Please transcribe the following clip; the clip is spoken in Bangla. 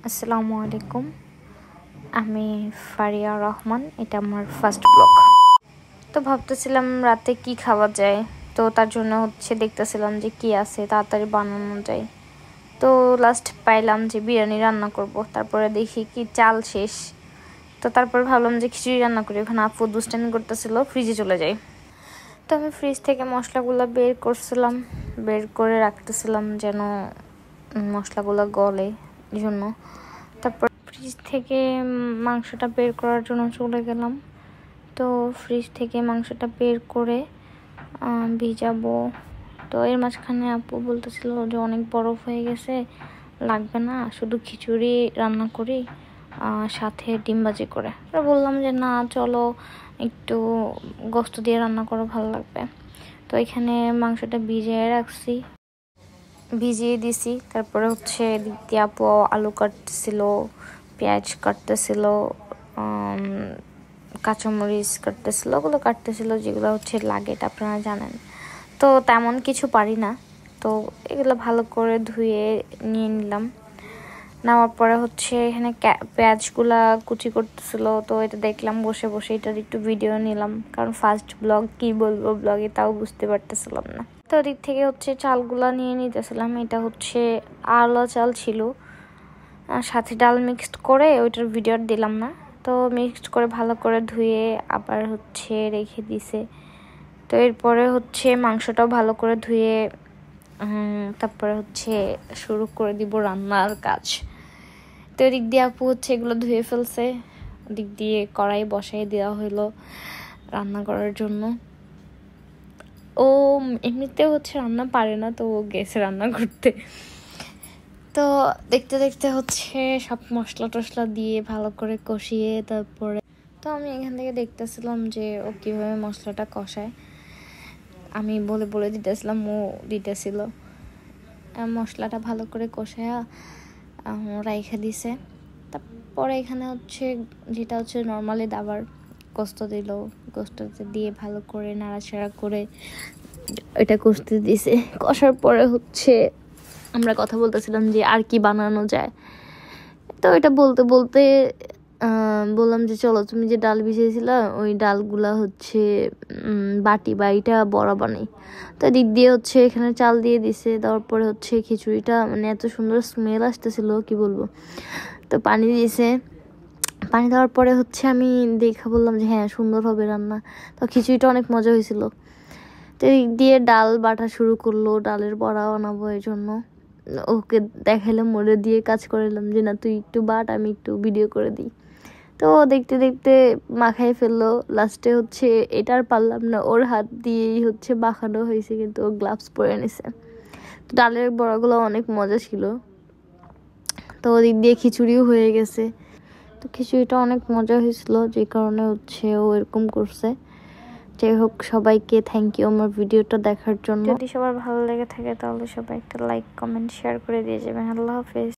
আসসালামু আলাইকুম। আমি ফারিয়া রহমান, এটা আমার ফার্স্ট ব্লগ। তো ভাবতেছিলাম রাতে কি খাওয়া যায়, তো তার জন্য দেখতেছিলাম যে কি আছে তাড়াতাড়ি বানানো যায়। তো লাস্ট পাইলাম যে বিরিয়ানি রান্না করব, তারপরে দেখি কি চাল শেষ। তো তারপর ভাবলাম যে খিচুড়ি রান্না করি। ওখানে আপু দুষ্টামি করতেছিল, ফ্রিজে চলে যাই। তো আমি ফ্রিজ থেকে মশলাগুলো বের করছিলাম, বের করে রাখতেছিলাম যেন মশলাগুলো গলে জন্য। তারপর ফ্রিজ থেকে মাংসটা বের করার জন্য চলে গেলাম। তো ফ্রিজ থেকে মাংসটা বের করে ভিজাবো। তো এর মাঝখানে আপু বলতেছিল যে অনেক বরফ হয়ে গেছে, লাগবে না, শুধু খিচুড়ি রান্না করি সাথে ডিম ভাজি করে। বললাম যে না, চলো একটু গোস্ত দিয়ে রান্না করো, ভালো লাগবে। তো এখানে মাংসটা ভিজিয়ে দিছি। তারপরে দিদি আপু আলু কাটতেছিল, পেঁয়াজ কাটতেছিল, কাঁচামরিচ কাটতেছিল, ওগুলো কাটতেছিল যেগুলো লাগে, এটা আপনারা জানেন। তো তেমন কিছু পারি না, তো এগুলো ভালো করে ধুয়ে নিয়ে নিলাম। নেওয়ার পরে এখানে পেঁয়াজগুলা কুচি করতেছিল। তো এটা দেখলাম বসে বসে, এটার একটু ভিডিও নিলাম, কারণ ফার্স্ট ব্লগ কি বলবো ব্লগে তাও বুঝতে পারতেছিলাম না। তো ওদিক থেকে চালগুলা নিয়ে নিতেছিলাম। এটা আলা চাল ছিল, সাথে ডাল মিক্সড করে, ওইটার ভিডিও দিলাম না। তো মিক্সড করে ভালো করে ধুয়ে আবার রেখে দিছে। তো এরপরে মাংসটাও ভালো করে ধুয়ে তারপরে শুরু করে দিব রান্নার কাজ। তো ওদিক দিয়ে আপু এগুলো ধুয়ে ফেলছে, ওদিক দিয়ে কড়াই বসাই দেওয়া হলো রান্না করার জন্য। ও এমনিতে রান্না পারে না, তো ও গেছে রান্না করতে। তো দেখতে দেখতে সব মশলা টশলা দিয়ে ভালো করে কষিয়ে তারপরে তো আমি এখান থেকে দেখতেছিলাম যে ও কীভাবে মশলাটা কষায়। আমি বলে বলে দিতেছিলাম, ও দিতেছিল। মশলাটা ভালো করে কষায়া রাইখা দিছে। তারপরে এখানে যেটা নর্মালি দাবার গোস্ত দিল, গোস্ততে দিয়ে ভালো করে নাড়াচাড়া করে এটা কষতে দিছে। কষার পরে আমরা কথা বলতেছিলাম যে আর কি বানানো যায়। তো এটা বলতে বলতে বললাম যে চলো, তুমি যে ডাল ভিজিয়েছিলা ওই ডালগুলা বাটি বা এটা বড়া বানাই। তো দিক দিয়ে এখানে চাল দিয়ে দিছে। দেওয়ার পরে খিচুড়িটা মানে এত সুন্দর স্মেল আসতেছিল কি বলবো। তো পানি দিয়েছে, পানি দেওয়ার পরে আমি দেখা বললাম যে হ্যাঁ, সুন্দর হবে রান্না। তো খিচুড়িটা অনেক মজা হয়েছিল। তো দিক দিয়ে ডাল বাটা শুরু করলো, ডালের বড়া বানাবো। এই জন্য ওকে দেখাইলাম, মোড়ে দিয়ে কাজ করাইলাম যে না তুই একটু বাট, আমি একটু ভিডিও করে দিই। তো দেখতে দেখতে মাখাই ফেললো। লাস্টে এটার পারলাম না, ওর হাত দিয়েই মাখানো হয়েছে, কিন্তু ও গ্লাভস পরে নিছে। তো ডালের বড়াগুলো অনেক মজা ছিল। তো ওদিক দিয়ে খিচুড়িও হয়ে গেছে। তো খিচুড়িটা অনেক মজা হয়েছিল, যে কারণে ও এরকম করছে। যাই হোক, সবাইকে থ্যাংক ইউ আমার ভিডিওটা দেখার জন্য। যদি সবার ভালো লেগে থাকে তাহলে সবাই একটা লাইক, কমেন্ট, শেয়ার করে দিয়ে যাবেন। আল্লাহ হাফেজ।